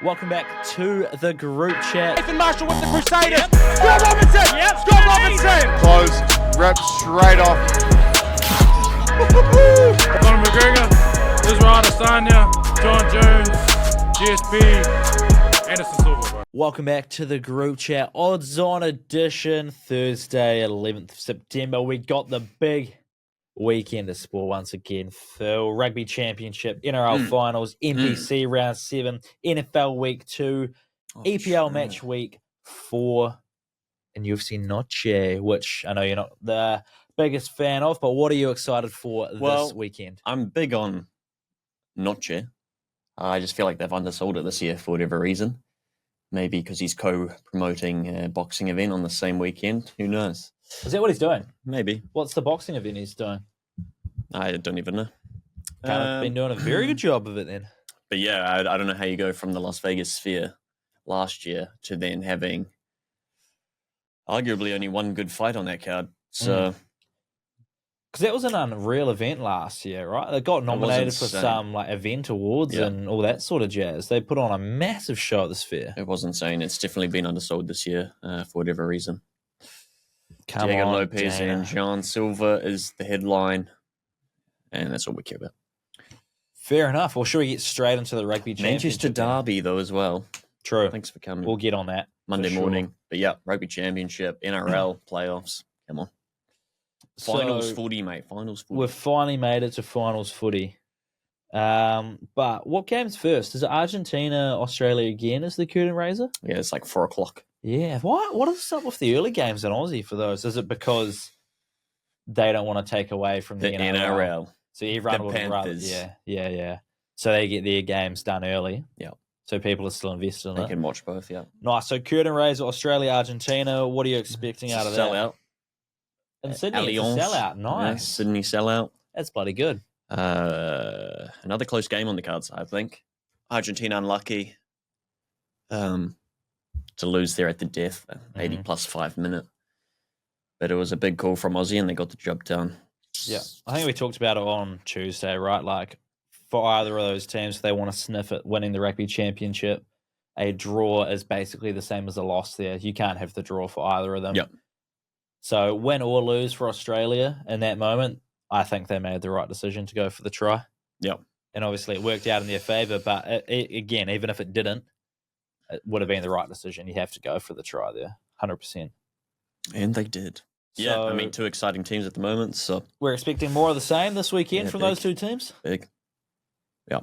Welcome back to the group chat. Nathan Marshall with the Crusaders. Scott Robinson. Scott Robinson. Close, rep straight off. Conor McGregor, Israel Adesanya, John Jones, GSP, Anderson Silva. Bro. Welcome back to the group chat. Odds on edition, Thursday, 11th of September. We got the big weekend of sport once again. Phil, Rugby Championship, NRL Finals, NPC Round 7, NFL Week 2, EPL Match Week 4, and UFC Noche, which I know you're not the biggest fan of, but what are you excited for this weekend? I'm big on Noche. I just feel like they've undersold it this year for whatever reason. Maybe because he's co-promoting a boxing event on the same weekend. Who knows? Is that what he's doing? Maybe. What's the boxing event he's doing? I don't even know. Been doing a very good job of it then. But yeah, I don't know how you go from the Las Vegas Sphere last year to then having arguably only one good fight on that card. So, because that was an unreal event last year, right? They got nominated for some like event awards and all that sort of jazz. They put on a massive show at the Sphere. It was insane. It's definitely been undersold this year for whatever reason. Come Diego on, Lopez Dana. and John Silva is the headline, and that's all we care about. Fair enough. Well, should we get straight into the Rugby Championship? Manchester Derby, though, as well. True. Thanks for coming. We'll get on that Monday for sure. morning. But yeah, Rugby Championship, NRL playoffs. Come on. Finals footy, mate. Finals footy. We've finally made it to finals footy. But what game's first? Is it Argentina, Australia again as the curtain raiser? Yeah, it's like 4 o'clock. Yeah. What is up with the early games in Aussie for those? Is it because they don't want to take away from the NRL? So everyone would rather, yeah. So they get their games done early. Yeah. So people are still invested in it. They can watch both, yeah. Nice. So curtain raiser, Australia, Argentina. What are you expecting out of Sell that? out. In Sydney, it's a sellout. Nice. Yeah, Sydney sellout. That's bloody good. Another close game on the cards, I think. Argentina unlucky to lose there at the death, 80 plus 5 minute. But it was a big call from Aussie and they got the job done. Yeah. I think we talked about it on Tuesday, right? Like, for either of those teams, if they want to sniff at winning the Rugby Championship, a draw is basically the same as a loss there. You can't have the draw for either of them. Yep. So win or lose for Australia in that moment, I think they made the right decision to go for the try. Yep. And obviously it worked out in their favour, but again, even if it didn't, it would have been the right decision. You have to go for the try there, 100%. And they did. Yeah, So I mean, 2 exciting teams at the moment, so we're expecting more of the same this weekend from big. those two teams. Big. Yeah.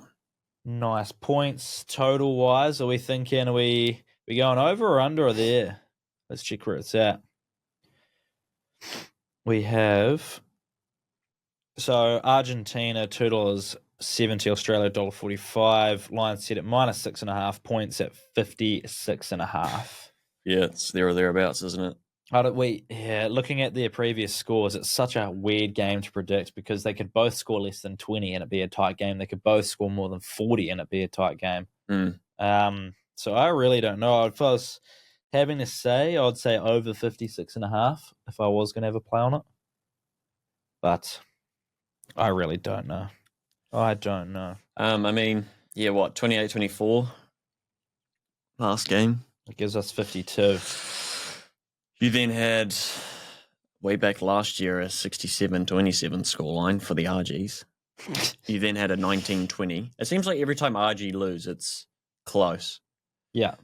Nice. Points total-wise, are we thinking, are we going over or under or there? Let's check where it's at. We have, so Argentina, $2.70, Australia, $1.45. Line set at -6.5, points at 56.5. Yeah, it's there or thereabouts, isn't it? Looking at their previous scores, it's such a weird game to predict because they could both score less than 20 and it be a tight game. They could both score more than 40 and it be a tight game. So I really don't know. If I was having to say, I'd say over 56.5 if I was going to have a play on it. But I really don't know. I don't know. I mean, yeah, 28-24 last game. It gives us 52. You then had, way back last year, a 67-27 scoreline for the RGs. You then had a 19-20. It seems like every time RG lose, it's close. Yeah.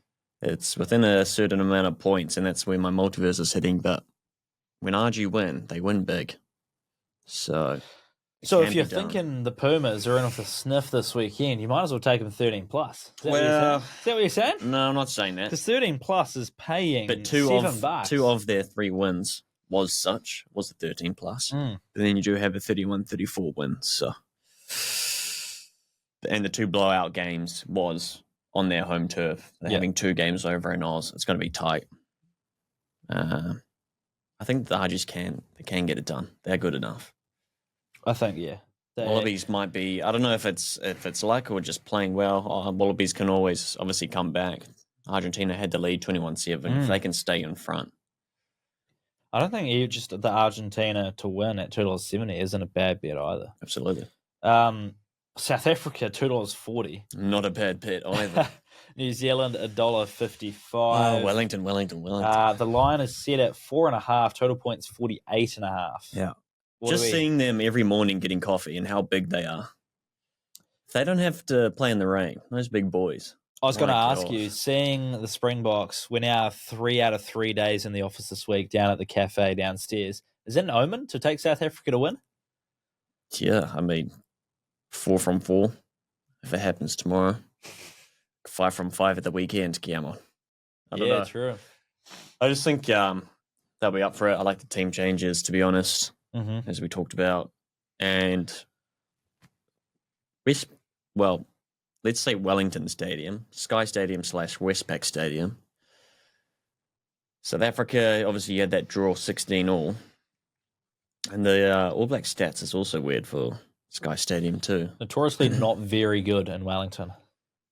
It's within a certain amount of points, and that's where my multiverse is hitting. But when RG win, they win big. So if you're thinking the Pumas are in with a sniff this weekend, you might as well take them 13 plus. Is that what you're saying? No, I'm not saying that. Because 13 plus is paying But $7. two of their 3 wins was a 13 plus. But then you do have a 31-34 win. So, and the 2 blowout games was on their home turf. They're having 2 games over in Oz. It's going to be tight. I think the RGs can get it done. They're good enough. I think, yeah. Wallabies might be. I don't know if it's luck or just playing well. Wallabies can always obviously come back. Argentina had the lead 21-7. If they can stay in front, I don't think just the Argentina to win at $2.70 isn't a bad bet either. absolutely. South Africa, $2.40. Not a bad bet either. New Zealand, $1.55. Oh, Wellington. The line is set at 4.5. Total points 48.5. Yeah. Just seeing them every morning getting coffee and how big they are. They don't have to play in the rain. Those big boys. I was going to ask you, seeing the Springboks, we're now 3 out of 3 days in the office this week down at the cafe downstairs. Is it an omen to take South Africa to win? Yeah, I mean, 4 from 4 if it happens tomorrow. 5 from 5 at the weekend, Guillermo. I don't know. True. I just think they'll be up for it. I like the team changes, to be honest, as we talked about. And let's say Wellington Stadium, Sky Stadium / Westpac Stadium. South Africa, obviously, you had that draw 16-all. And the All Black stats is also weird for Sky Stadium too. Notoriously not very good in Wellington,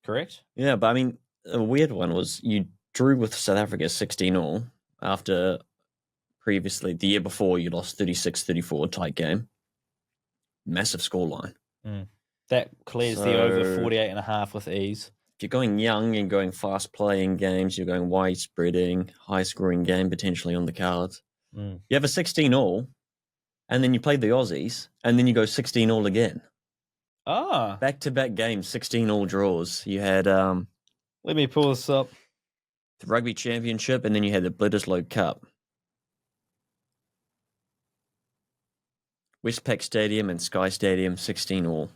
correct? Yeah, but I mean, a weird one was you drew with South Africa 16-all after previously, the year before, you lost 36-34, tight game. Massive scoreline. That clears the over 48.5 with ease. If you're going young and going fast-playing games, you're going wide-spreading, high-scoring game potentially on the cards. You have a 16-all, and then you play the Aussies, and then you go 16-all again. Back-to-back games, 16-all draws. You had... Let me pull this up. The Rugby Championship, and then you had the Bledisloe Cup. Westpac Stadium and Sky Stadium, 16-all.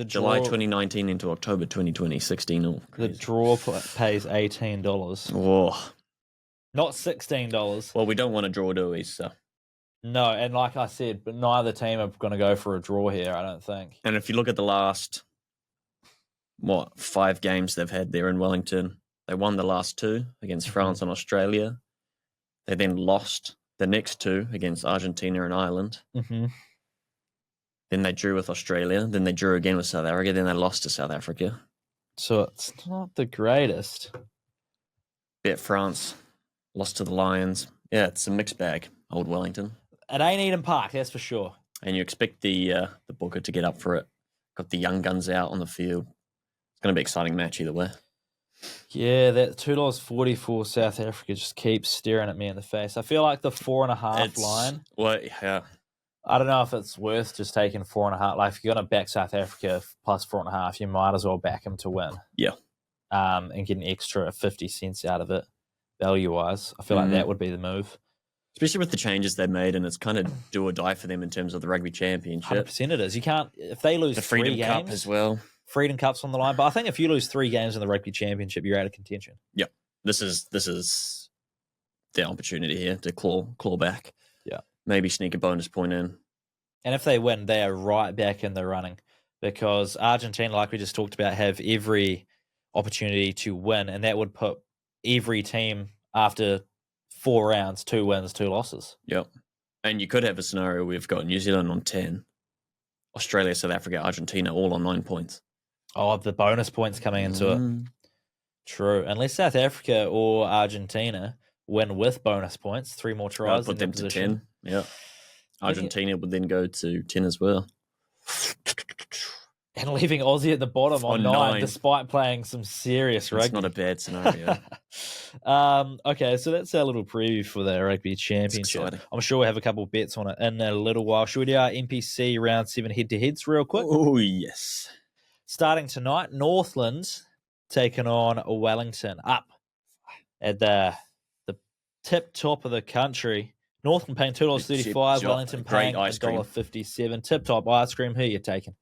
July 2019 into October 2020, 16-all. The draw pays $18. Oh. Not $16. Well, we don't want to draw, do we? So. No, and like I said, but neither team are going to go for a draw here, I don't think. And if you look at the last, 5 games they've had there in Wellington, they won the last 2 against France and Australia. They then lost the next 2 against Argentina and Ireland. Then they drew with Australia. Then they drew again with South Africa. Then they lost to South Africa. So it's not the greatest. Bet France, lost to the Lions. Yeah, it's a mixed bag, old Wellington. It ain't Eden Park, that's for sure. And you expect the Booker to get up for it. Got the young guns out on the field. It's going to be an exciting match either way. Yeah, that $2.40 for South Africa just keeps staring at me in the face. I feel like the 4.5 line. Well, yeah. I don't know if it's worth just taking 4.5. Like, if you're going to back South Africa plus 4.5, you might as well back them to win. Yeah. And get an extra 50 cents out of it, value-wise. I feel like that would be the move. Especially with the changes they've made, and it's kind of do or die for them in terms of the Rugby Championship. 100% it is. You can't, if they lose the Freedom 3 games, Cup as well. Freedom Cup's on the line. But I think if you lose 3 games in the Rugby Championship, you're out of contention. Yeah. This is the opportunity here to claw back. Yeah. Maybe sneak a bonus point in. And if they win, they are right back in the running because Argentina, like we just talked about, have every opportunity to win, and that would put every team after 4 rounds, 2 wins, 2 losses. Yep. And you could have a scenario where we've got New Zealand on 10, Australia, South Africa, Argentina all on 9 points. Oh, the bonus points coming into it. True. Unless South Africa or Argentina win with bonus points, 3 more tries. Put them to 10. Yeah. Argentina would then go to 10 as well. And leaving Aussie at the bottom on 9, despite playing some serious rugby. It's not a bad scenario. Okay, so that's our little preview for the Rugby Championship. I'm sure we'll have a couple of bets on it in a little while. Should we do our NPC round 7 head-to-heads real quick? Oh, yes. Starting tonight, Northland taking on Wellington up at the tip top of the country. Northland paying $2.35, Wellington paying $1.57. Tip top ice cream. Who are you taking?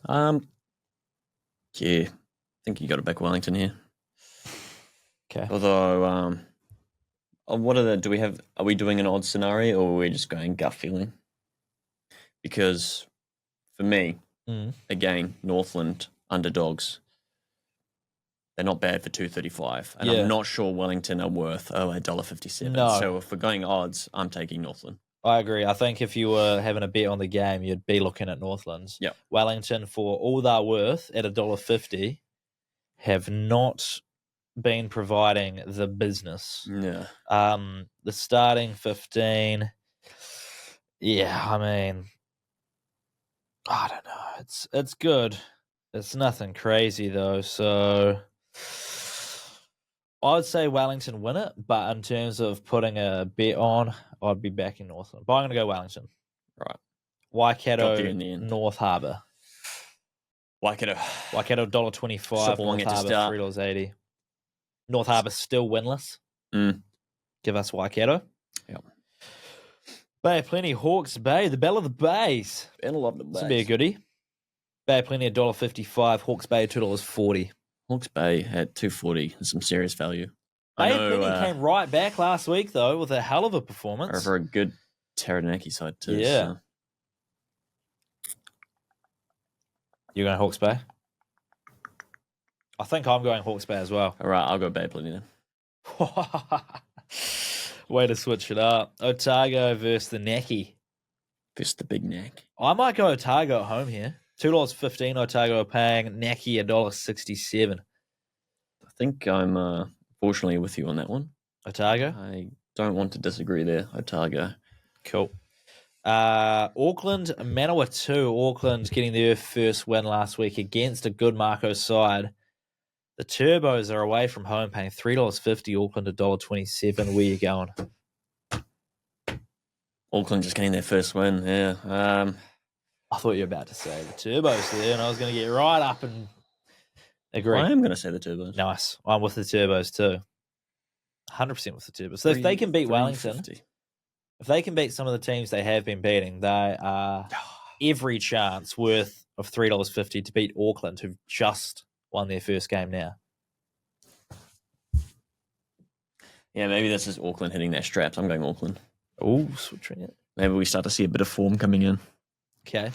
Yeah, I think you got to back Wellington here. Okay. Although, are we doing an odd scenario or are we just going gut feeling? Because for me, again, Northland underdogs. They're not bad for $2.35, and I'm not sure Wellington are worth $1.57. No. So if we're going odds, I'm taking Northland. I agree. I think if you were having a bet on the game, you'd be looking at Northlands. Yep. Wellington, for all they're worth, at $1.50, have not been providing the business. Yeah. The starting 15. Yeah, I mean, I don't know. it's good. It's nothing crazy though. So I would say Wellington win it, but in terms of putting a bet on, I'd be backing Northland. But I'm going to go Wellington. Right. Got Waikato, there in the end. North Harbour. Waikato. Waikato $1.25. Sipawang North to Harbour start. $3.80. North Harbour still winless. Give us Waikato. Yep. Bay of Plenty, Hawke's Bay, the Belle of the Bays. Battle of the This will be a goodie. Bay of Plenty $1.55. Hawke's Bay $2.40. Hawke's Bay at $2.40 is some serious value. Bay of Plenty came right back last week though with a hell of a performance. Over a good Taranaki side too. Yeah. So. You're going Hawke's Bay? I think I'm going Hawke's Bay as well. All right, I'll go Bay of Plenty then. Way to switch it up. Otago versus the Naki. Just the big neck. I might go Otago at home here. $2.15 Otago are paying, Naki $1.67. I think I'm fortunately with you on that one. Otago? I don't want to disagree there. Otago. Cool. Auckland, Manawatu. Auckland getting their first win last week against a good Marco side. The Turbos are away from home paying $3.50, Auckland $1.27. Where you going? Auckland just getting their first win, yeah. I thought you were about to say the Turbos there, and I was going to get right up and agree. I am going to say the Turbos. Nice. I'm with the Turbos too. 100% with the Turbos. So if they can beat Wellington, if they can beat some of the teams they have been beating, they are every chance worth of $3.50 to beat Auckland, who've just won their first game now. Yeah, maybe this is Auckland hitting their straps. I'm going Auckland. Oh, switching it. Maybe we start to see a bit of form coming in. Okay.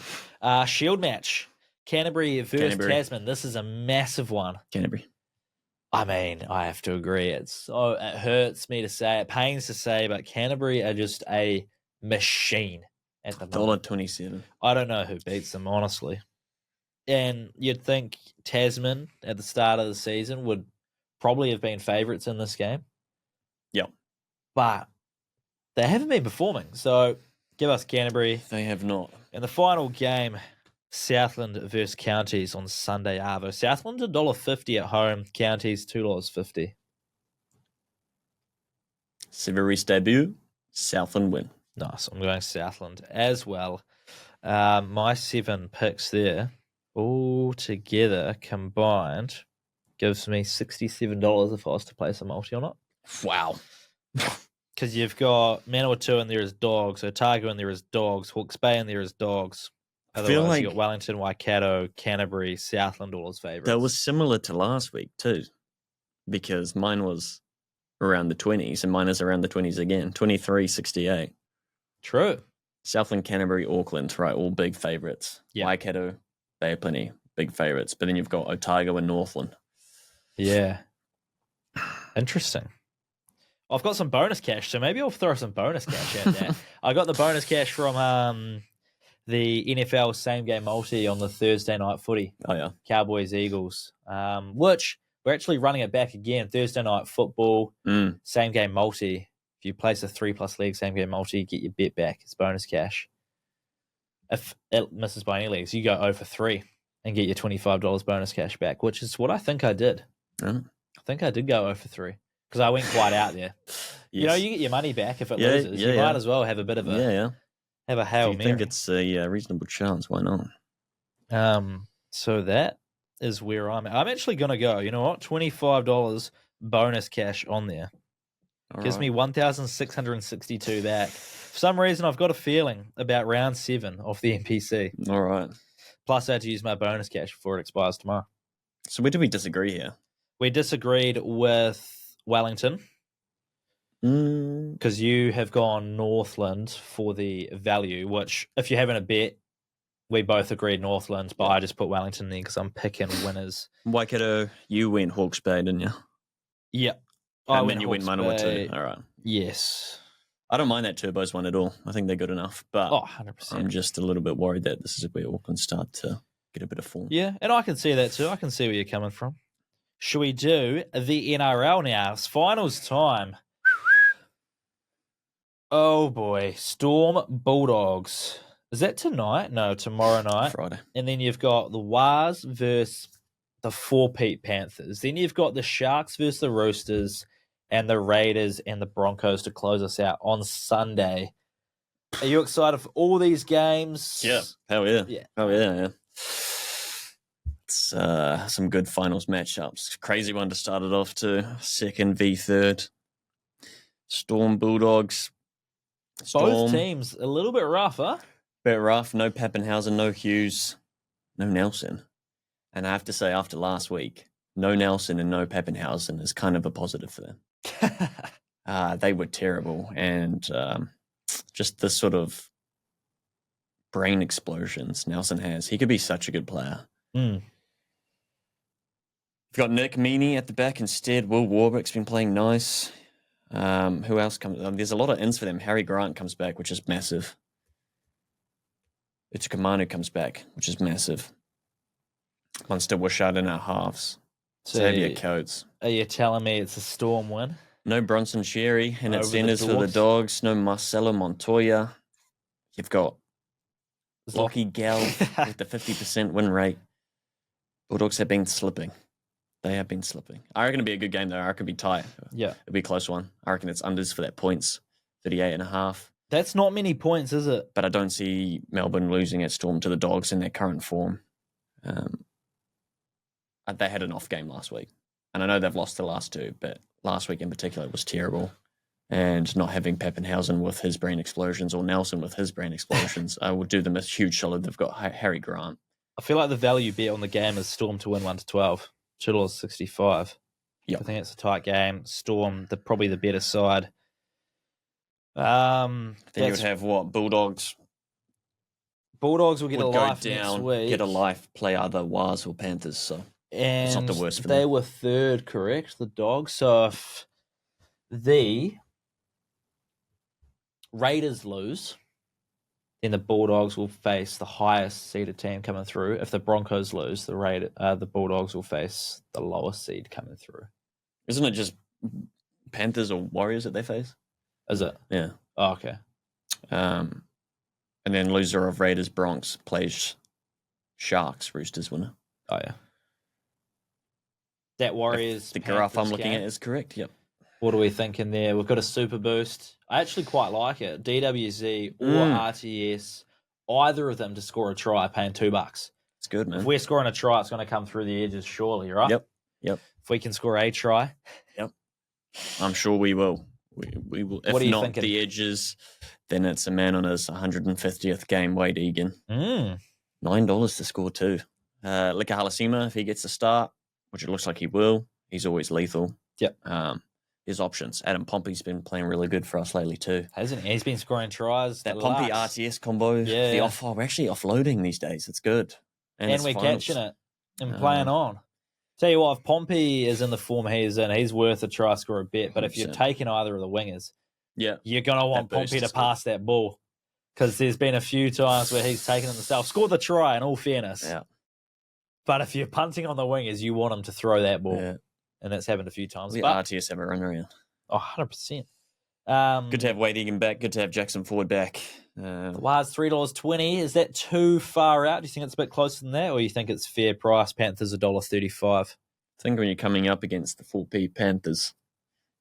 Shield match. Canterbury versus Tasman. This is a massive one. Canterbury. I mean, I have to agree. It hurts me to say it, pains to say, but Canterbury are just a machine at the moment. $1.27. I don't know who beats them, honestly. And you'd think Tasman at the start of the season would probably have been favourites in this game. Yep. But they haven't been performing. So give us Canterbury. They have not. In the final game, Southland versus Counties on Sunday, Arvo. Southland $1.50 at home. Counties $2.50. Severi's debut. Southland win. Nice. I'm going Southland as well. My 7 picks there, all together combined, gives me $67 if I was to place a multi on it. Wow. Because you've got Manawatu in there as dogs, Otago in there as dogs, Hawke's Bay in there as dogs. Otherwise, you got Wellington, Waikato, Canterbury, Southland, all as favourites. That was similar to last week too, because mine was around the 20s and mine is around the 20s again, 23.68. True. Southland, Canterbury, Auckland, right, all big favourites. Yeah. Waikato, Bay of Plenty, big favourites. But then you've got Otago and Northland. Yeah. Interesting. I've got some bonus cash, so maybe I'll throw some bonus cash out there. I got the bonus cash from the NFL same game multi on the Thursday night footy. Oh, yeah. Cowboys, Eagles, which we're actually running it back again. Thursday night football, same game multi. If you place a 3+ leg same game multi, you get your bet back. It's bonus cash. If it misses by any legs, you go 0 for 3 and get your $25 bonus cash back, which is what I think I did. I think I did go 0 for 3 because I went quite out there. Yes. You know, you get your money back if it loses. You might as well have a bit of a have a Hail Mary. I think it's a reasonable chance. Why not? So that is where I'm at. I'm actually going to go, you know what, $25 bonus cash on there. Gives me 1,662 back. For some reason, I've got a feeling about round 7 off the NPC. All right. Plus, I had to use my bonus cash before it expires tomorrow. So where do we disagree here? We disagreed with Wellington because you have gone Northland for the value, which if you're having a bet, we both agreed Northland, but I just put Wellington there because I'm picking winners. Waikato, you went Hawke's Bay, didn't you? Yeah. And then you went Manawatu. All right. Yes. I don't mind that Turbos one at all. I think they're good enough. But 100%. I'm just a little bit worried that this is where Auckland start to get a bit of form. Yeah, and I can see that too. I can see where you're coming from. Should we do the NRL now? It's finals time. Oh boy. Storm Bulldogs Is that tonight? No, tomorrow night. Friday. And then you've got the Wars versus the 4-peat Panthers. Then you've got the Sharks versus the Roosters and the Raiders and the Broncos to close us out on Sunday. Are you excited for all these games? Yeah. Hell yeah. Yeah. Oh yeah. It's some good finals matchups. Crazy one to start it off too. Second v third. Storm Bulldogs. Both teams a little bit rough, huh? Bit rough. No Pappenhausen, no Hughes, no Nelson. And I have to say, after last week, no Nelson and no Pappenhausen is kind of a positive for them. They were terrible. And just the sort of brain explosions Nelson has. He could be such a good player. Mm. We've got Nick Meaney at the back instead. Will Warbrick's been playing nice. Who else comes? There's a lot of ins for them. Harry Grant comes back, which is massive. Utukamanu comes back, which is massive. Munster Wishart in our halves. So Xavier Coates. Are you telling me it's a Storm win? No Bronson Sherry in its Over the centres for the Dogs. Dogs. No Marcelo Montoya. You've got Lockie Gell with the 50% win rate. Bulldogs have been slipping. They have been slipping. I reckon it'll be a good game, though. I reckon it'll be tight. Yeah. It'll be a close one. I reckon it's unders for that points, 38.5. That's not many points, is it? But I don't see Melbourne losing at Storm to the Dogs in their current form. They had an off game last week. And I know they've lost the last two, but last week in particular was terrible. And not having Pappenhausen with his brain explosions or Nelson with his brain explosions will do them a huge solid. They've got Harry Grant. I feel like the value bet on the game is Storm to win 1-12. $2.65. Yep. I think it's a tight game. Storm, probably the better side. Then you would have what? Bulldogs Bulldogs will get would a go life down, next week. get a life, play either Wars or Panthers. So and it's not the worst for they them. were third, correct? The Dogs. So if the Raiders lose, then the Bulldogs will face the highest seeded team coming through. If the Broncos lose, the Bulldogs will face the lowest seed coming through. Isn't it just Panthers or Warriors that they face? Is it? Yeah. Oh, okay. And then loser of Raiders Bronx plays Sharks Roosters winner. Oh, yeah. That Warriors. The graph I'm Panthers looking game. at is correct. Yep. What are we thinking there? We've got a super boost. I actually quite like it. DWZ or RTS, either of them to score a try, paying $2. It's good, man. If we're scoring a try, it's going to come through the edges, surely, right? Yep. If we can score a try. I'm sure we will. We will. If What are you not thinking? the edges, then it's a man on his 150th game, Wade Egan. $9 to score too. Lika Halasima, if he gets a start, which it looks like he will, he's always lethal. Yep. His options. Adam Pompey's been playing really good for us lately too. Hasn't he? He's been scoring tries. That Pompey RTS combo. Yeah. We're actually offloading these days. It's good. And it's we're finals. catching it and playing on. Tell you what, if Pompey is in the form he's in, he's worth a try score a bit. But if you're 100%. taking either of the wingers, Yeah. you're going to want That boost Pompey to is good. pass that ball. Because there's been a few times where he's taken it himself. Scored the try, in all fairness. Yeah. But if you're punting on the wingers, you want him to throw that ball. Yeah. And that's happened a few times. The But, RTS have a run around. 100%. Good to have Wade Egan back. Good to have Jackson Ford back. Wires $3.20. Is that too far out? Do you think it's a bit closer than that? Or you think it's fair price? Panthers $1.35. I think when you're coming up against the 4P Panthers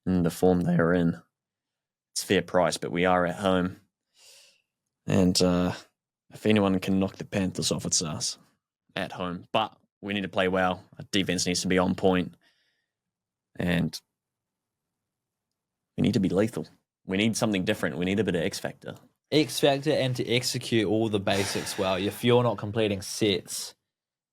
in the form they are in, it's fair price, but we are at home. And if anyone can knock the Panthers off, it's us at home. But we need to play well. Our defense needs to be on point. And we need to be lethal. We need something different. We need a bit of X factor. X factor and to execute all the basics well. If you're not completing sets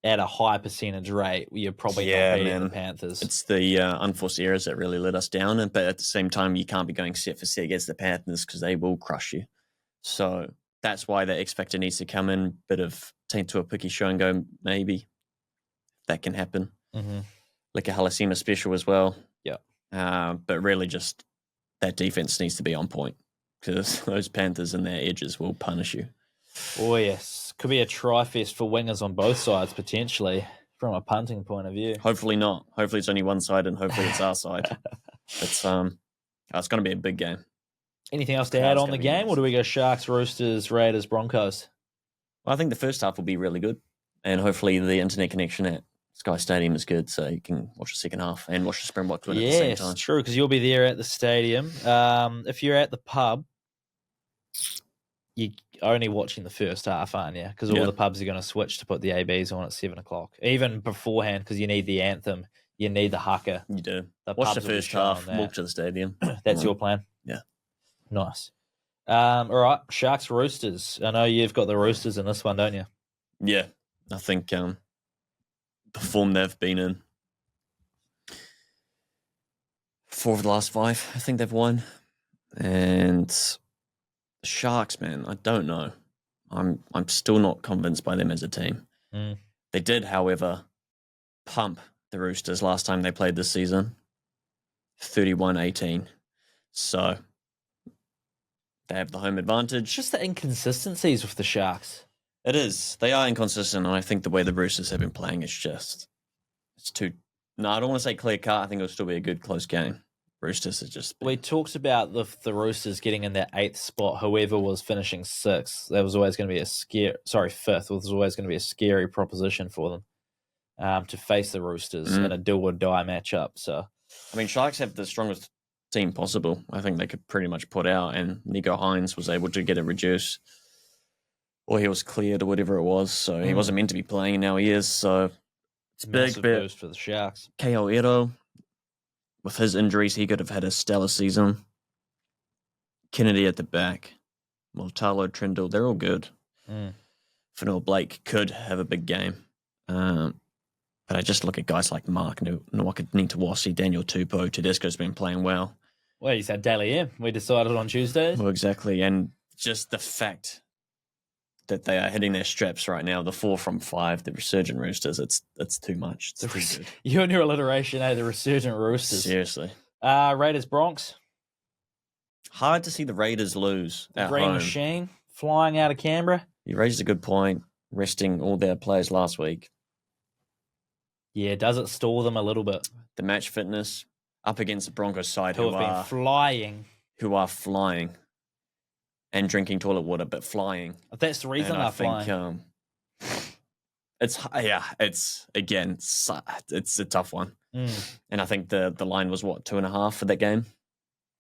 at a high percentage rate, you're probably not beating the Panthers. It's the unforced errors that really let us down. But at the same time, you can't be going set for set against the Panthers because they will crush you. So that's why the X factor needs to come in. Bit of take to a picky show and go, maybe that can happen. Mm-hmm. Like a Halasima special as well. Yeah. But really just that defense needs to be on point because those Panthers and their edges will punish you. Oh, yes. Could be a try-fest for wingers on both sides, potentially, from a punting point of view. Hopefully not. Hopefully it's only one side and hopefully it's our side. It's going to be a big game. Anything else to add on the game, or do we go Sharks, Roosters, Raiders, Broncos? Well, I think the first half will be really good, and hopefully the internet connection at Sky Stadium is good, so you can watch the second half and watch the Springboks win at the same time. Yes, true, because you'll be there at the stadium. If you're at the pub, you're only watching the first half, aren't you? Because all the pubs are going to switch to put the ABs on at 7 o'clock. Even beforehand, because you need the anthem, you need the haka. You do. The Watch the pubs will be first showing half, that. walk to the stadium. That's your plan? Yeah. Nice. All right, Sharks Roosters. I know you've got the Roosters in this one, don't you? Yeah, I think the form they've been in, 4 of the last 5, I think they've won. And the Sharks, man, I don't know. I'm still not convinced by them as a team. They did, however, pump the Roosters last time they played this season, 31-18. So they have the home advantage. It's just the inconsistencies with the Sharks. It is. They are inconsistent, and I think the way the Roosters have been playing is just... It's too... No, I don't want to say clear cut. I think it'll still be a good, close game. Roosters are just... We talked about the Roosters getting in that 8th spot. Whoever was finishing 6th, that was always going to be a scary... Sorry, 5th was always going to be a scary proposition for them to face the Roosters in a do-or-die matchup. So, I mean, Sharks have the strongest team possible. I think they could pretty much put out, and Nico Hines was able to get it reduced, or he was cleared or whatever it was. So he wasn't meant to be playing, and now he is. So it's massive big boost for the Sharks. KO Ero, with his injuries, he could have had a stellar season. Kennedy at the back, Multalo, Trindle, they're all good. Fanua Blake could have a big game. But I just look at guys like Mark Nwaka-Nitawasi, Daniel Tupou, Tedesco's been playing well. Well, you said Daly M. We decided on Tuesdays. Well, exactly. And just the fact that they are hitting their straps right now, the 4 from 5, the resurgent Roosters, it's too much. It's too good. You and your alliteration, the resurgent Roosters. Seriously. Raiders Bronx. Hard to see the Raiders lose at Green home. Machine flying out of Canberra. You raised a good point, resting all their players last week. Yeah, does it stall them a little bit? The match fitness up against the Broncos side who have been flying. Who are flying and drinking toilet water, but flying. That's the reason they're flying. It's a tough one. And I think the line was, 2.5 for that game?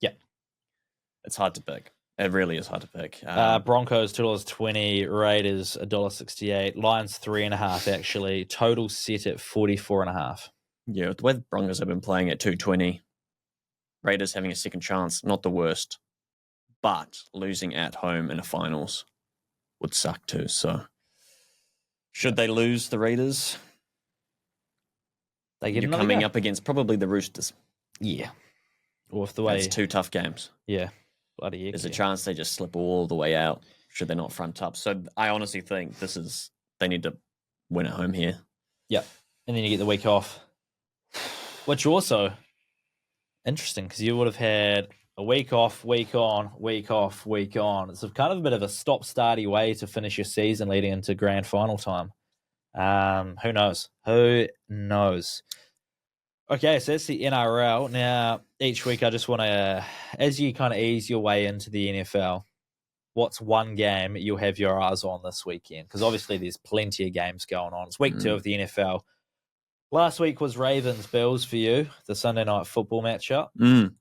Yeah. It's hard to pick. It really is hard to pick. Broncos $2.20, Raiders $1.68, Lions 3.5 actually. Total set at 44.5. Yeah, the way the Broncos have been playing at 2.20, Raiders having a second chance, not the worst, but losing at home in the finals would suck too. So, should they lose the Raiders? You're coming up against probably the Roosters. Yeah, or if the way it's 2 tough games. Yeah. Bloody heck, there's a chance they just slip all the way out should they not front up. So I honestly think they need to win at home here. Yeah, and then you get the week off, which also interesting because you would have had a week off, week on, week off, week on. It's kind of a bit of a stop-starty way to finish your season leading into grand final time. Who knows? Who knows? Okay, so that's the NRL. Now, each week I just want to, as you kind of ease your way into the NFL, what's one game you'll have your eyes on this weekend? Because obviously there's plenty of games going on. It's week 2 of the NFL. Last week was Ravens-Bills for you, the Sunday night football matchup.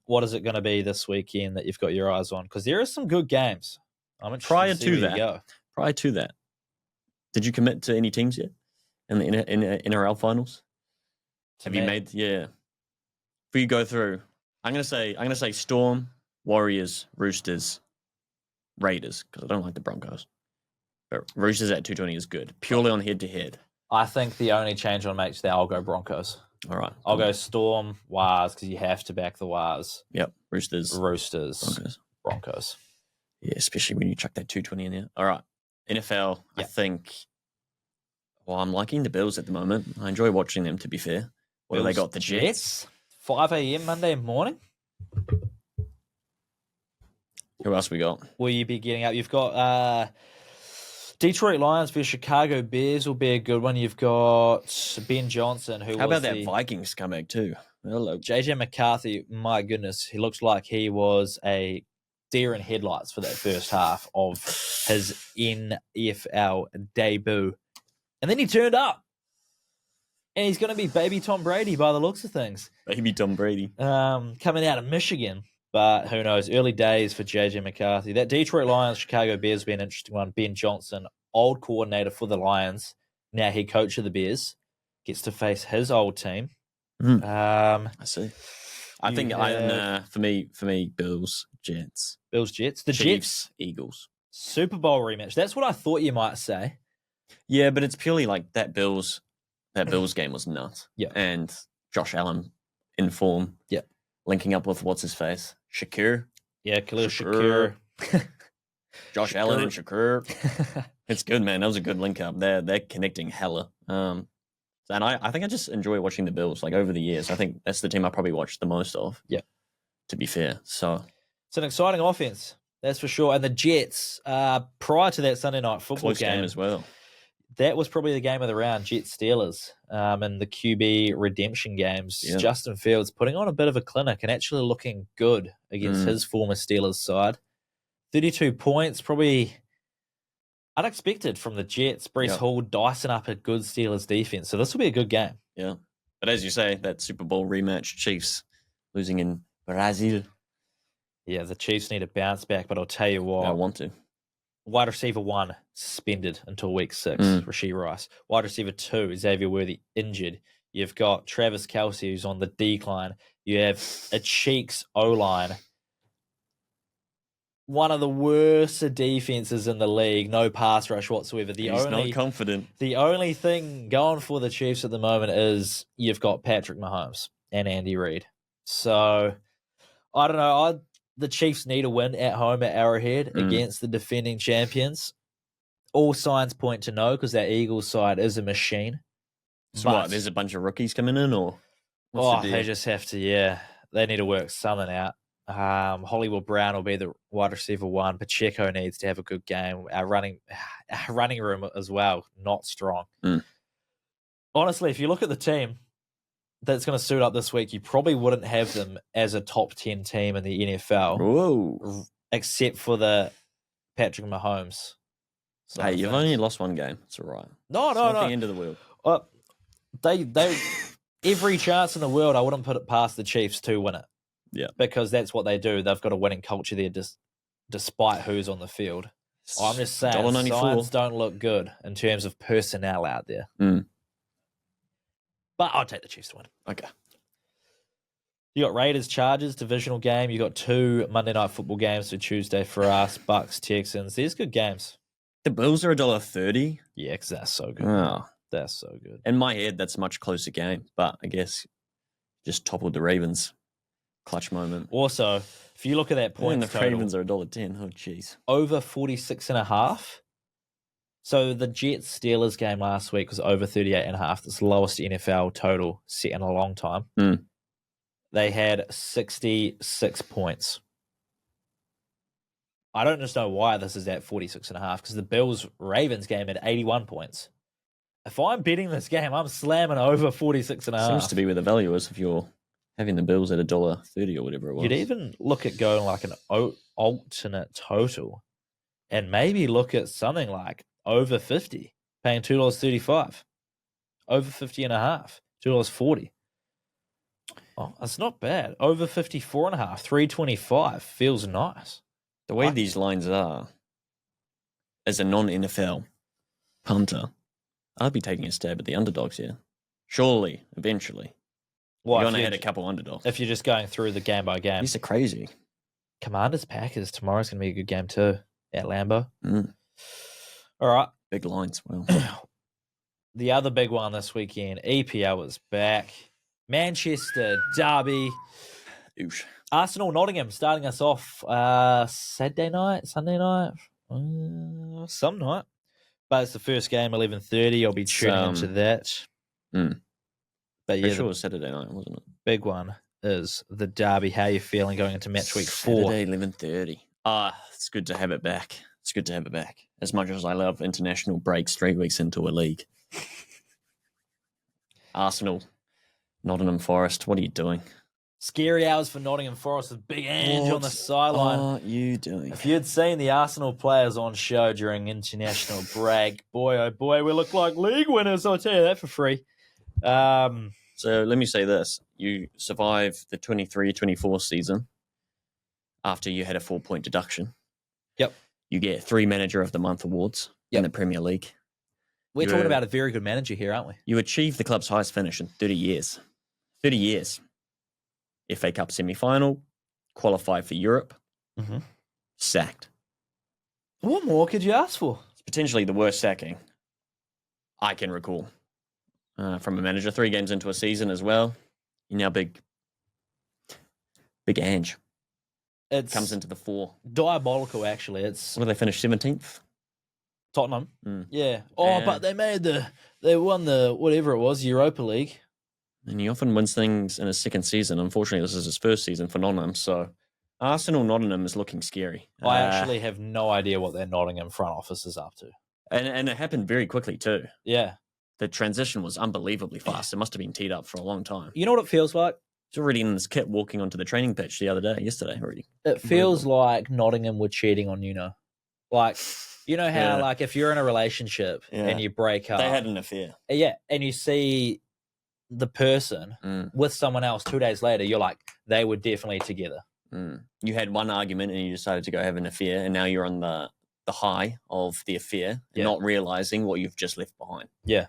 What is it going to be this weekend that you've got your eyes on? Because there are some good games. I'm interested Prior to see where you go. Prior to that, did you commit to any teams yet in the NRL Finals? Have you made? Yeah. If you go through, I'm gonna say Storm, Warriors, Roosters, Raiders because I don't like the Broncos. But Roosters at 220 is good purely on head to head. I think the only change I'll make today, I'll go Broncos. All right, I'll go Storm, Wars because you have to back the Wars. Yep, Roosters, Broncos. Yeah, especially when you chuck that 220 in there. All right, NFL. Yep. I think. Well, I'm liking the Bills at the moment. I enjoy watching them. To be fair. What have they got? The Jets? 5 a.m. Monday morning. Who else we got? Will you be getting up? You've got Detroit Lions versus Chicago Bears will be a good one. You've got Ben Johnson. How about that Vikings comeback too? Hello. JJ McCarthy, my goodness. He looks like he was a deer in headlights for that first half of his NFL debut. And then he turned up. And he's going to be baby Tom Brady by the looks of things. Baby Tom Brady. Coming out of Michigan. But who knows? Early days for J.J. McCarthy. That Detroit Lions, Chicago Bears will be an interesting one. Ben Johnson, old coordinator for the Lions, now head coach of the Bears, gets to face his old team. I see. I think for me, Bills, Jets. Bills, Jets. The Chiefs, Jets. Eagles. Super Bowl rematch. That's what I thought you might say. Yeah, but it's purely like that Bills game was nuts. Yeah. And Josh Allen in form. Yeah. Linking up with what's his face? Shakur. Yeah, Khalil Shakur. Josh Allen and Shakur. It's good, man. That was a good link up. They're connecting hella. And I think I just enjoy watching the Bills. Like over the years, I think that's the team I probably watched the most of. Yeah. To be fair. So it's an exciting offense, that's for sure. And the Jets, prior to that Sunday night football close game as well. That was probably the game of the round, Jets Steelers, and the QB redemption games. Yeah. Justin Fields putting on a bit of a clinic and actually looking good against his former Steelers side. 32 points, probably unexpected from the Jets. Breece Hall dicing up a good Steelers defense. So this will be a good game. Yeah. But as you say, that Super Bowl rematch, Chiefs losing in Brazil. Yeah, the Chiefs need to bounce back, but I'll tell you what. I want to. Wide receiver 1 suspended until week 6, Rashee Rice. Wide receiver 2, Xavier Worthy, injured. You've got Travis Kelce, who's on the decline. You have a Cheeks O-line. One of the worst defenses in the league. No pass rush whatsoever. He's not confident. The only thing going for the Chiefs at the moment is you've got Patrick Mahomes and Andy Reid. So, I don't know. The Chiefs need a win at home at Arrowhead against the defending champions. All signs point to no, because that Eagles side is a machine. So what, there's a bunch of rookies coming in, or? They just have to, they need to work something out. Hollywood Brown will be the wide receiver 1. Pacheco needs to have a good game. Our running room as well, not strong. Honestly, if you look at the team that's going to suit up this week, you probably wouldn't have them as a top 10 team in the NFL. Whoa. Except for the Patrick Mahomes. Hey, you've only lost one game. It's all right. No. It's not the end of the world. They every chance in the world, I wouldn't put it past the Chiefs to win it. Yeah. Because that's what they do. They've got a winning culture there despite who's on the field. I'm just saying, signs don't look good in terms of personnel out there. But I'll take the Chiefs to win. Okay. You got Raiders, Chargers, divisional game. You got 2 Monday Night Football games for Tuesday for us. Bucks, Texans. There's good games. The Bills are $1.30. Yeah, because that's so good. Oh. That's so good. In my head, that's a much closer game. But I guess just toppled the Ravens. Clutch moment. Also, if you look at that point, the Ravens are $1.10. Oh, jeez. Over 46.5. So the Jets Steelers game last week was over 38.5. That's the lowest NFL total set in a long time. They had 66 points. I don't just know why this is at 46.5, because the Bills Ravens game had 81 points. If I'm betting this game, I'm slamming over 46.5. Seems to be where the value is if you're having the Bills at $1.30 or whatever it was. You'd even look at going like an alternate total and maybe look at something like over 50, paying $2.35. Over 50.5, $2.40. Oh, that's not bad. Over 54.5, $3.25 feels nice. The way these lines are, as a non-NFL punter, I'd be taking a stab at the underdogs here. Surely, eventually. You're going to hit a couple underdogs. If you're just going through the game by game. These are crazy. Commanders, Packers, tomorrow's going to be a good game too at Lambeau. All right. Big lines. Well, the other big one this weekend, EPL is back. Manchester Derby. Oosh. Arsenal, Nottingham starting us off Saturday night, Sunday night, some night. But it's the first game, 11:30. I'll be tuning into that. But yeah, sure it was Saturday night, wasn't it? Big one is the Derby. How are you feeling going into match week 4? Saturday, 11:30. It's good to have it back. It's good to have it back. As much as I love international breaks 3 weeks into a league. Arsenal, Nottingham Forest, what are you doing? Scary hours for Nottingham Forest with Big Ange on the sideline. What are you doing? If you'd seen the Arsenal players on show during international break, boy, oh boy, we look like league winners. I'll tell you that for free. So let me say this. You survived the 23-24 season after you had a 4-point deduction. Yep. You get 3 Manager of the Month awards in the Premier League. We're talking about a very good manager here, aren't we? You achieved the club's highest finish in 30 years. 30 years. FA Cup semi-final, qualified for Europe, sacked. What more could you ask for? It's potentially the worst sacking I can recall from a manager. 3 games into a season as well. You now big Ange. It comes into the 4. Diabolical, actually. It's What did they finish 17th? Tottenham. Yeah. Oh, but they won the whatever it was, Europa League. And he often wins things in his second season. Unfortunately, this is his first season for Nottingham. So Arsenal-Nottingham is looking scary. I actually have no idea what their Nottingham front office is up to. And it happened very quickly too. Yeah. The transition was unbelievably fast. It must have been teed up for a long time. You know what it feels like? He's already in this kit walking onto the training pitch yesterday already. It feels like Nottingham were cheating on Nuno. Like, you know how, like, if you're in a relationship and you break up. They had an affair. Yeah, and you see the person with someone else 2 days later, you're like, they were definitely together. You had one argument and you decided to go have an affair, and now you're on the high of the affair, not realizing what you've just left behind. Yeah.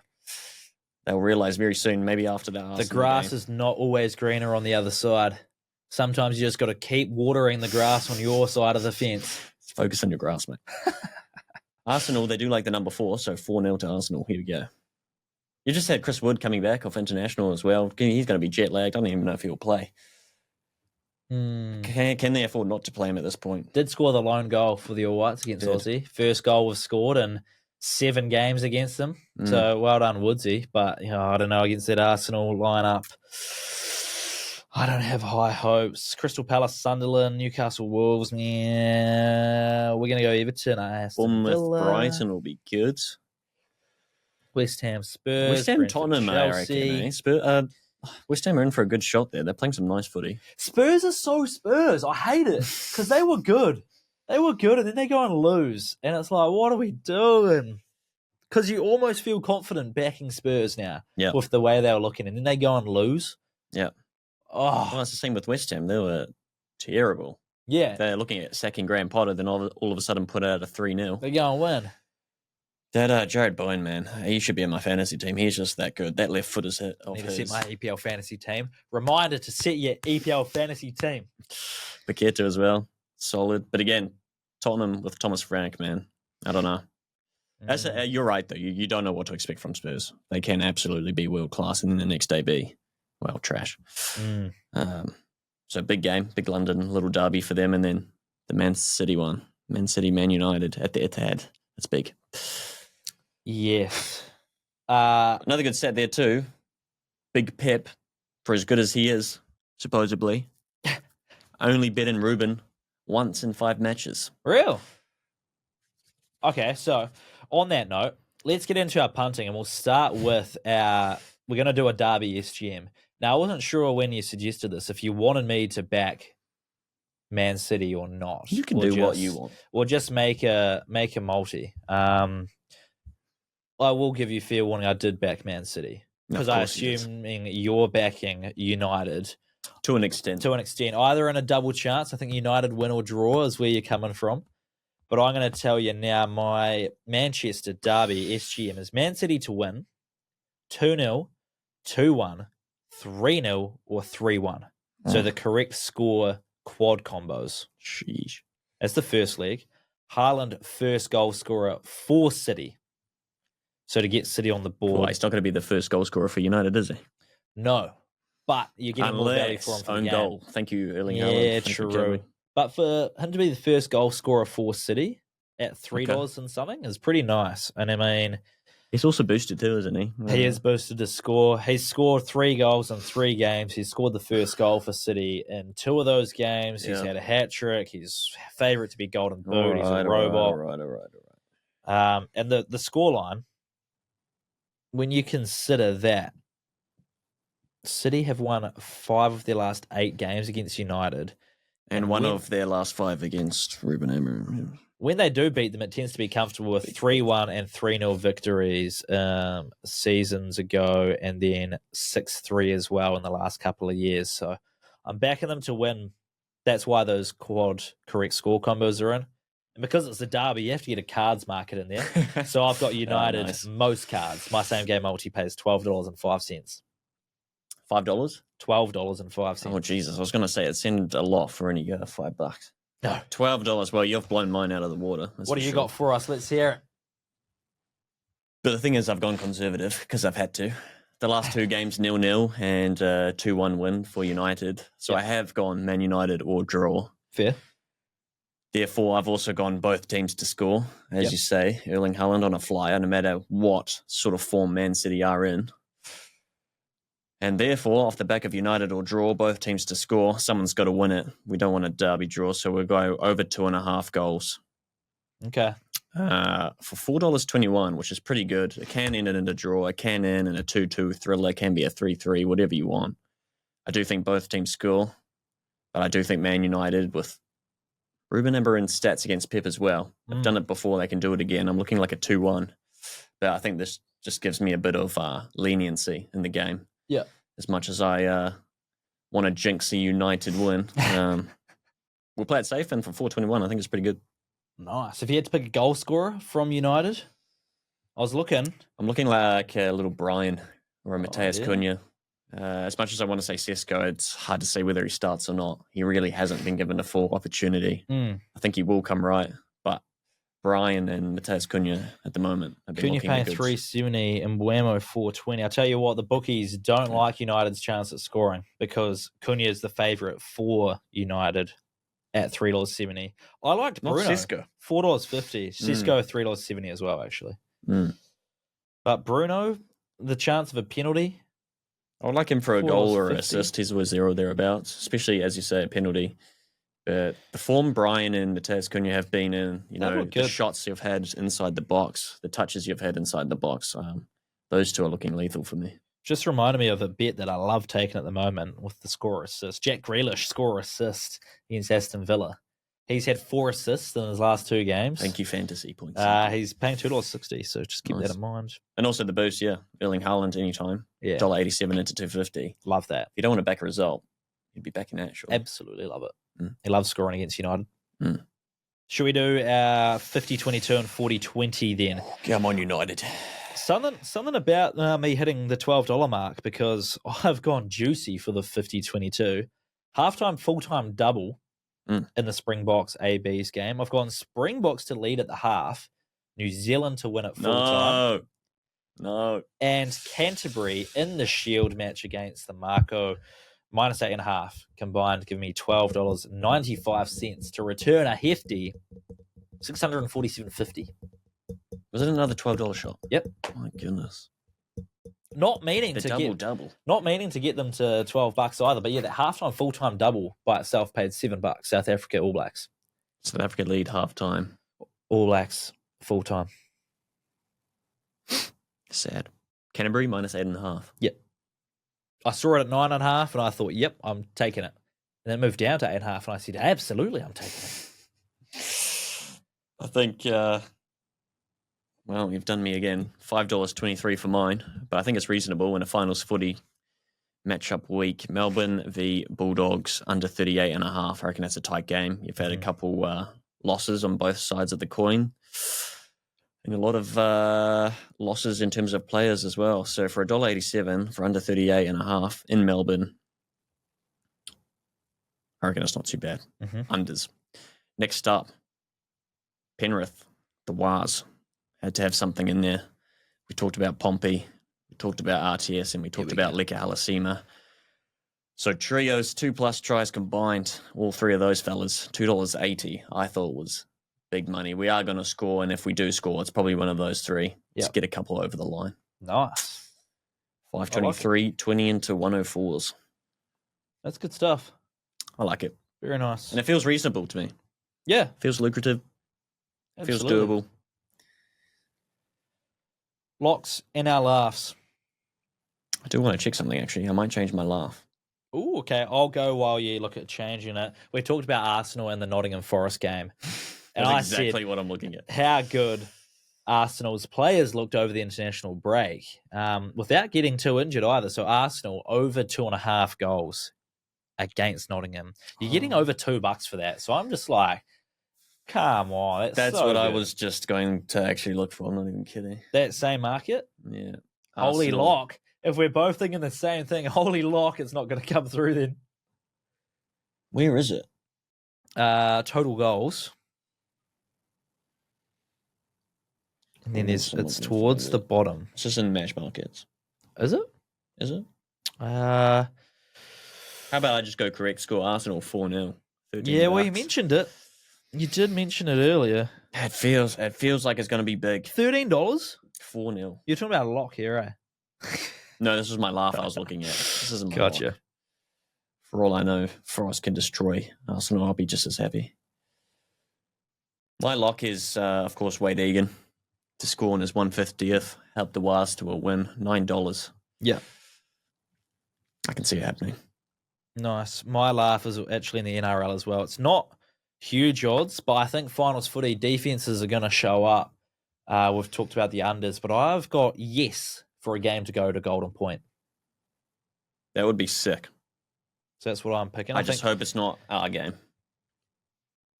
They'll realize very soon, maybe after that. The grass is not always greener on the other side. Sometimes you just got to keep watering the grass on your side of the fence. Focus on your grass, mate. Arsenal, they do like the number 4, so 4-0 to Arsenal. Here we go. You just had Chris Wood coming back off international as well. He's going to be jet lagged. I don't even know if he'll play. Can they afford not to play him at this point? Did score the lone goal for the All Whites against Aussie. First goal was scored in 7 games against them. So well done, Woodsy. But I don't know, against that Arsenal lineup, I don't have high hopes. Crystal Palace, Sunderland, Newcastle Wolves. Yeah, we're going to go Everton. Bournemouth, Brighton will be good. West Ham, Spurs. West Ham, Brentford, Tottenham, I reckon. West Ham are in for a good shot there. They're playing some nice footy. Spurs are so Spurs. I hate it because they were good. They were good, and then they go and lose. And it's like, what are we doing? Because you almost feel confident backing Spurs now with the way they were looking. And then they go and lose. Yeah. Oh. Well, it's the same with West Ham. They were terrible. Yeah. They're looking at sacking Graham Potter, then all of a sudden put out a 3-0. They go and win. That Jared Bowen, man, he should be in my fantasy team. He's just that good. That left foot is hit off his. Need to set my EPL fantasy team. Reminder to set your EPL fantasy team. Paqueta as well. Solid. But again, Tottenham with Thomas Frank, man. I don't know. You're right, though. You don't know what to expect from Spurs. They can absolutely be world class and then the next day be, well, trash. So big game, big London, little derby for them. And then the Man City one. Man City, Man United at the Etihad. That's big. Yes. Another good set there too. Big Pep, for as good as he is, supposedly, only beaten Ruben once in 5 matches. Real? Okay, so on that note, let's get into our punting, and we'll start with we're going to do a Derby SGM. Now, I wasn't sure when you suggested this, if you wanted me to back Man City or not. You can do what you want. We'll just make a multi. I will give you fair warning, I did back Man City. Because I assuming you're backing United. To an extent. Either in a double chance, I think United win or draw is where you're coming from. But I'm going to tell you now, my Manchester Derby SGM is Man City to win 2-0, 2-1, 3-0, or 3-1. So the correct score quad combos. Sheesh. That's the first leg. Haaland, first goal scorer for City. So to get City on the board. Well, he's not going to be the first goal scorer for United, is he? No. But you're getting more value for him for the game. Goal. Thank you, Erling Haaland. Yeah, true. But for him to be the first goal scorer for City at $3 and something is pretty nice. And I mean, he's also boosted too, isn't he? He is boosted to score. He's scored 3 goals in 3 games. He's scored the first goal for City in 2 of those games. He's had a hat trick. He's favourite to be Golden Boot. He's a robot. All right. And the scoreline, when you consider that, City have won 5 of their last 8 games against United. And one of their last 5 against Ruben Amorim. When they do beat them, it tends to be comfortable with 3-1 and 3-0 victories seasons ago, and then 6-3 as well in the last couple of years. So I'm backing them to win. That's why those quad correct score combos are in. And because it's a derby, you have to get a cards market in there. So I've got United most cards. My same game multi pays $12.05. $5? $12.05. Oh, Jesus. I was going to say it seemed a lot for only $5. No. $12. Well, you've blown mine out of the water. What do you got for us? Let's hear it. But the thing is, I've gone conservative because I've had to. The last 2 games 0-0 and 2-1 win for United. So I have gone Man United or draw. Fair. Therefore, I've also gone both teams to score, as you say. Erling Haaland on a flyer, no matter what sort of form Man City are in. And therefore, off the back of United or draw, both teams to score, someone's got to win it. We don't want a derby draw, so we'll go over 2.5 goals. Okay. For $4.21, which is pretty good. It can end in a draw. It can end in a 2-2 thriller. It can be a 3-3, whatever you want. I do think both teams score, but I do think Man United, with Ruben Amorim's stats against Pep as well. I've done it before. They can do it again. I'm looking like a 2-1. But I think this just gives me a bit of leniency in the game. Yeah. As much as I want to jinx a United win. We'll play it safe, and for $4.21, I think it's pretty good. Nice. If you had to pick a goal scorer from United, I'm looking like a little Brian or a Mateus Cunha. As much as I want to say Sesko, it's hard to say whether he starts or not. He really hasn't been given a full opportunity. I think he will come right, but Brian and Mateus Cunha at the moment have been Cunha looking paying good. $3.70 and Buemo $4.20. I'll tell you what, the bookies don't like United's chance at scoring because Cunha is the favourite for United at $3.70. I liked Bruno. Not Sesko. $4.50. Sesko $3.70 as well, actually. But Bruno, the chance of a penalty. I would like him for a goal or an $4.50. assist. He's always there or thereabouts, especially, as you say, a penalty. But the form Brian and Mateus Cunha have been in, the shots you've had inside the box, the touches you've had inside the box, those two are looking lethal for me. Just reminded me of a bet that I love taking at the moment with the score assist. Jack Grealish score assist against Aston Villa. He's had 4 assists in his last 2 games. Thank you, fantasy points. He's paying $2.60, so just keep that in mind. And also the boost, Erling Haaland anytime. Yeah. $1.87 into $2.50. Love that. If you don't want to back a result, you'd be backing that, sure. Absolutely love it. He loves scoring against United. Mm. Should we do our 50-22 and 40-20 then? Come on, United. Something about me hitting the $12 mark because I've gone juicy for the 50-22. Halftime, full-time double in the Springboks AB's game. I've gone Springboks to lead at the half, New Zealand to win at full-time. No. And Canterbury in the Shield match against the Marco, minus 8.5 combined, give me $12.95 to return a hefty $647.50. Was it another $12 shot? Yep. Oh my goodness. Not meaning to get them to $12 either, but yeah, that halftime full-time double by itself paid $7. South Africa All Blacks. South Africa lead halftime. All Blacks full-time. Sad. Canterbury minus 8.5. Yep. I saw it at 9.5 and I thought, yep, I'm taking it. And then it moved down to 8.5 and I said, absolutely, I'm taking it. I think, well, you've done me again. $5.23 for mine, but I think it's reasonable in a finals footy matchup week. Melbourne v Bulldogs under 38.5. I reckon that's a tight game. You've had a couple losses on both sides of the coin. And a lot of losses in terms of players as well. So for $1.87 for under 38.5 in Melbourne, I reckon it's not too bad. Unders. Next up, Penrith, the Wars. Had to have something in there. We talked about Pompey, we talked about RTS, and we talked about Leka Halasima. So trios, 2+ tries combined, all 3 of those fellas, $2.80, I thought was big money. We are going to score, and if we do score, it's probably one of those 3. Let's get a couple over the line. Nice. 523, 20 into 104s. That's good stuff. I like it. Very nice. And it feels reasonable to me. Yeah. Feels lucrative. Absolutely. Feels doable. Locks and our laughs. I do want to check something, actually. I might change my laugh. Ooh, okay. I'll go while you look at changing it. We talked about Arsenal and the Nottingham Forest game. And That's I exactly said what I'm looking at. how good Arsenal's players looked over the international break without getting too injured either. So Arsenal over 2.5 goals against Nottingham. You're getting over $2 for that. So I'm just like, come on. That's so what I good. was just going to actually look for. I'm not even kidding. That same market? Yeah. Holy Arsenal. lock. If we're both thinking the same thing, holy lock, it's not going to come through then. Where is it? Total goals. And then I'm it's looking towards for the it. bottom. It's just in match markets. Is it? Is it? Uh, How about I just go correct score? Arsenal 4-0. yeah, well, you mentioned it. You did mention it earlier. It feels like it's going to be big. $13? 4-0. You're talking about a lock here, eh? No, this was my laugh I was looking at. This isn't my Gotcha. lock. For all I know, Forest can destroy Arsenal. I'll be just as happy. My lock is, of course, Wade Egan to score in his 150th. Help the Wars to a win. $9. Yeah. I can see it happening. Nice. My laugh is actually in the NRL as well. It's not huge odds, but I think finals footy defenses are going to show up. We've talked about the unders, but I've got yes for a game to go to Golden Point. That would be sick. So that's what I'm picking. I just hope it's not our game.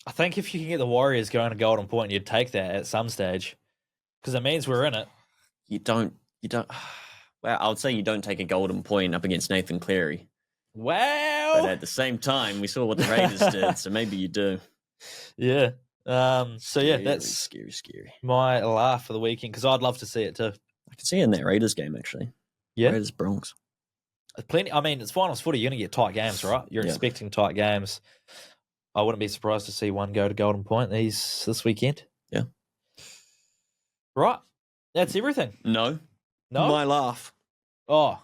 I think if you can get the Warriors going to Golden Point, you'd take that at some stage because it means we're in it. You don't. Well, I would say you don't take a golden point up against Nathan Cleary. Wow. But at the same time, we saw what the Raiders did, so maybe you do. Yeah. So yeah, Scary, that's scary. my laugh for the weekend because I'd love to see it too. I can see it in that Raiders game actually. Yeah. Raiders Bronx. Plenty. I mean, it's finals footy. You're going to get tight games, right? You're expecting tight games. I wouldn't be surprised to see one go to Golden Point this weekend. Yeah. Right. That's everything. No. No. My laugh. Oh.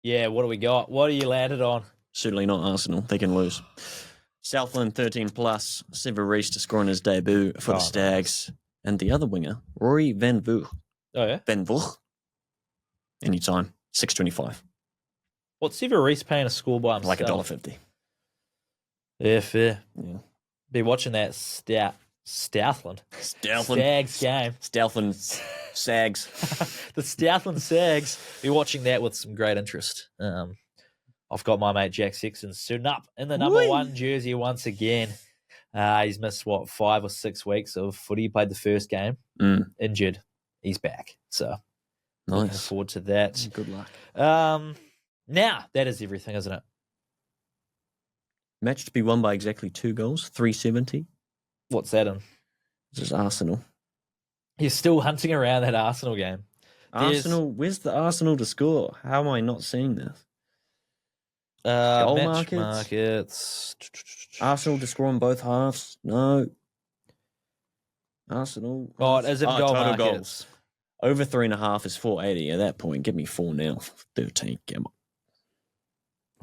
Yeah. What do we got? What are you landed on? Certainly not Arsenal. They can lose. Southland 13+. Sever Reece to score in his debut for the Stags. Nice. And the other winger, Rory Van Vught. Oh, yeah? Van Vught. Anytime. 6.25. What's Sever Reece paying a score by himself? Like $1.50. Yeah, fair. Yeah. Be watching that Southland Stags game. Southland Sags. The Southland Sags. Be watching that with some great interest. I've got my mate Jack Sexton suiting up in the number 1 jersey once again. He's missed, 5 or 6 weeks of footy. He played the first game. Injured. He's back. So, looking forward to that. Good luck. Now, that is everything, isn't it? Match to be won by exactly 2 goals, 370. What's that in? This is Arsenal. You're still hunting around that Arsenal game. Arsenal, where's the Arsenal to score? How am I not seeing this? Goal match markets. Arsenal to score on both halves? No. Arsenal. Oh, it is in goal total markets. Goals. Over 3.5 is 480. At that point, give me 4-0. 13. Come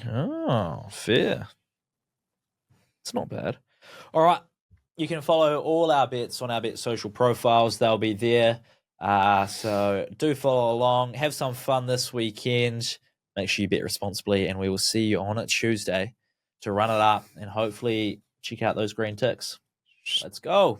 on. Oh, fair. It's not bad. All right. You can follow all our bets on our Bet social profiles. They'll be there. So do follow along. Have some fun this weekend. Make sure you bet responsibly, and we will see you on a Tuesday to run it up and hopefully check out those green ticks. Let's go.